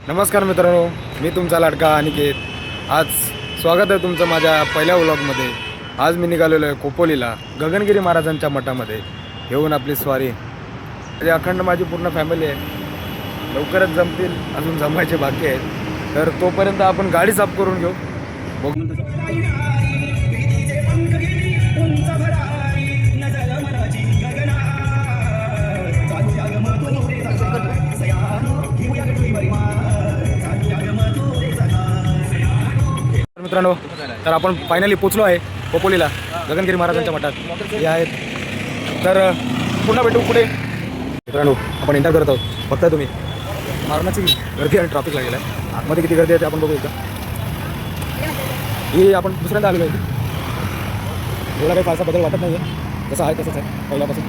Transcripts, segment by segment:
नमस्कार मित्रांनो, मी तुमचा लाडका अनिकेत. आज स्वागत आहे तुमचं माझ्या पहिल्या व्लॉगमध्ये. आज मी निघालेलो आहे खोपोलीला गगनगिरी महाराजांच्या मठामध्ये घेऊन आपली स्वारी. म्हणजे अखंड माझी पूर्ण फॅमिली आहे. लवकरच जमतील, अजून जमायचे बाकी आहेत. तर तोपर्यंत आपण गाडी साफ करून घेऊ. मित्रांनो, तर आपण फायनली पोचलो आहे खोपोलीला गगनगिरी महाराजांच्या मठात. हे आहेत. तर पुन्हा भेटू पुढे. मित्रांनो, आपण एंटर करत आहोत. बघताय तुम्ही मारणाची गर्दी आणि ट्रॅफिक लागलेलं आहे. आतमध्ये किती गर्दी आहे ते आपण बघू एकदा. ही आपण दुसऱ्यांदा आलेलो आहे. एवढा काही फारसा बदल वाटत नाही आहे. जसं आहे तसंच आहे पहिल्यापासून.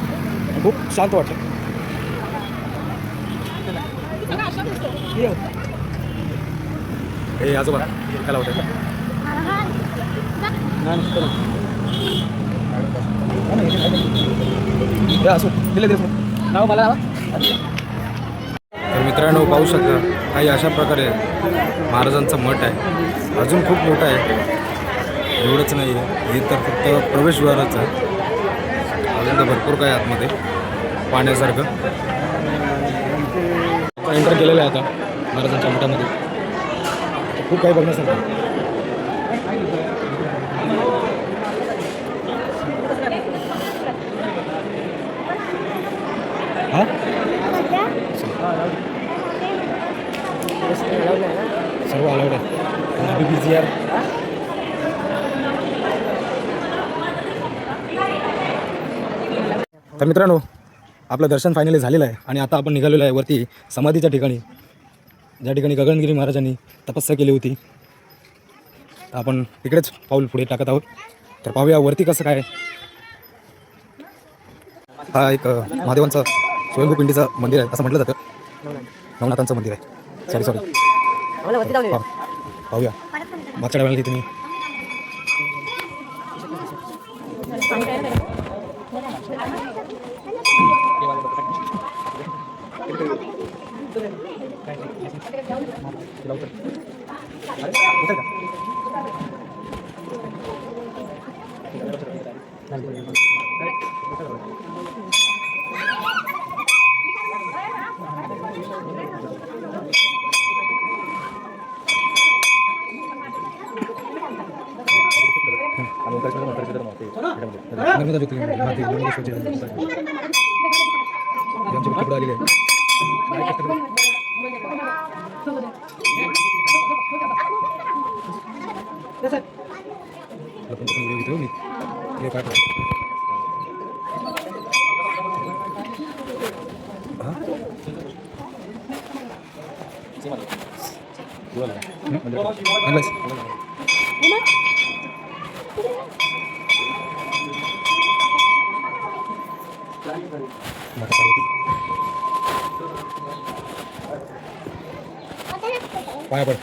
खूप शांत वाटतं. हे आजोबा काय होतं तर मित्रांनो, पाहू शकता काही अशा प्रकारे महाराजांचा मठ आहे. अजून खूप मोठा आहे. एवढंच नाही आहे, हे तर फक्त प्रवेशद्वारच आहे. अजून तर भरपूर काय आतमध्ये पाहण्यासारखं. एंटर केलेलं आहे आता महाराजांच्या मठामध्ये. खूप काही बघण्यासारखं. हां सर्व अलाउड आहे. बिझी आहे. तर मित्रांनो, आपलं दर्शन फायनली झालेलं आहे आणि आता आपण निघालेलो आहे वरती समाधीच्या ठिकाणी, ज्या ठिकाणी गगनगिरी महाराजांनी तपस्या केली होती. तर आपण तिकडेच पाऊल पुढे टाकत आहोत. तर पाहूया वरती कसं काय. हा एक महादेवांचा स्वयंभू पिंडीचं मंदिर आहे असं म्हटलं जातं. नवनाथांचं मंदिर आहे. सॉरी पाहूया मागच्या डाव्याला तुम्ही. पाया पड.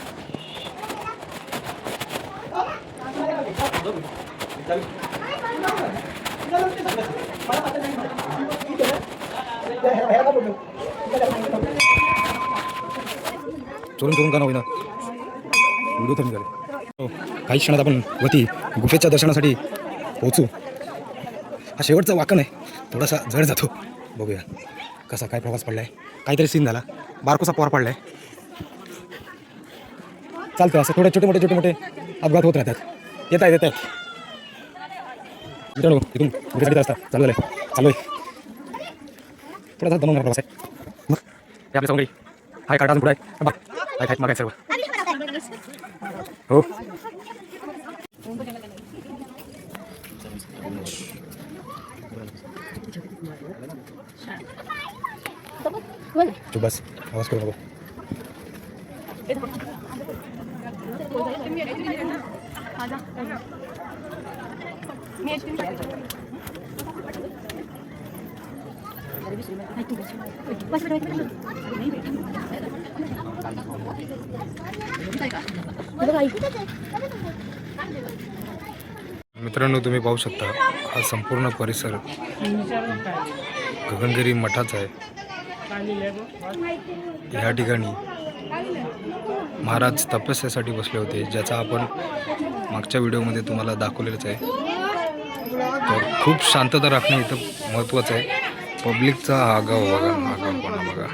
चोरून का होईना व्हिडिओ तर निघाले. काही क्षणात आपण वरती गुफेच्या दर्शनासाठी पोहोचू. हा शेवटचा वाकण आहे. थोडासा जड जातो. बघूया कसा काय प्रवास पडलाय. काहीतरी सीन झाला. बारकोसा पोर पडलाय. चालतं असं. थोडे छोटे मोठे अपघात होत राहतात. येत आहेत. मित्रांनो, इथून गुफेसाठी रस्ता चालू आहे. थोडासा दमवणारा प्रवास आहे. मग हे आपल्या समोर हाय कार्ड अजून पुढे आहे. बघ हाय मागाय सर्व. हो तू बस आवाज करू नको. मित्रांनो, तुम्ही पाहू शकता हा संपूर्ण परिसर गगनगिरी मठाचा आहे. या ठिकाणी महाराज तपस्यासाठी बसले होते, ज्याचा आपण मागच्या व्हिडिओमध्ये तुम्हाला दाखवलेलंच आहे. तर खूप शांतता राखणं इथं महत्त्वाचं आहे. पब्लिकचा हा गाव बघा, हा गावपणा बघा.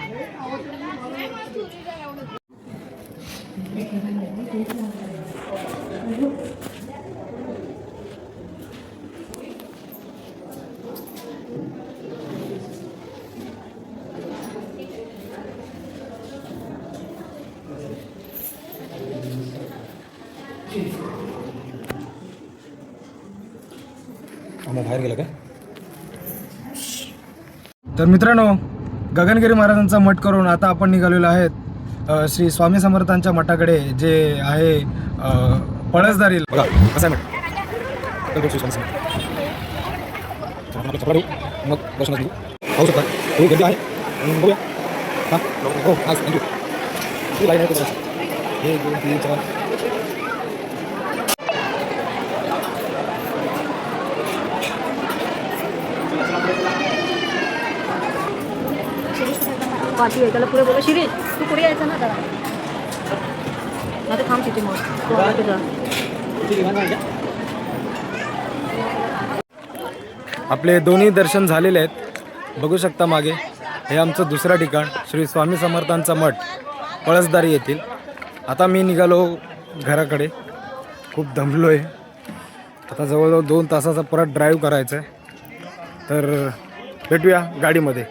बाहेर गेला का? तर मित्रांनो, गगनगिरी महाराजांचा मठ करून आता आपण निघालेलो आहेत श्री स्वामी समर्थांच्या मठाकडे, जे आहे पळसदारी. बघा कसं आहे मग दर्शनात घेऊ, पाहू शकता. हे गर्दी आहे. बघूया. हां हो, आज थँक्यू. लाईन आहे. 1 2 3 4. पाठी आहे त्याला पुढे बोला, शिरीष तू पुढे यायचं ना जरा. आता थांब तिथे मग आपले दोन्ही दर्शन झालेले आहेत. बघू शकता मागे, हे आमचं दुसरं ठिकाण श्री स्वामी समर्थांचा मठ पळसदारी येथील. आता मी निघालो घराकडे. खूप दमलो आहे. आता जवळजवळ 2 तासाचा परत ड्राईव्ह करायचा आहे. तर भेटूया गाडीमध्ये.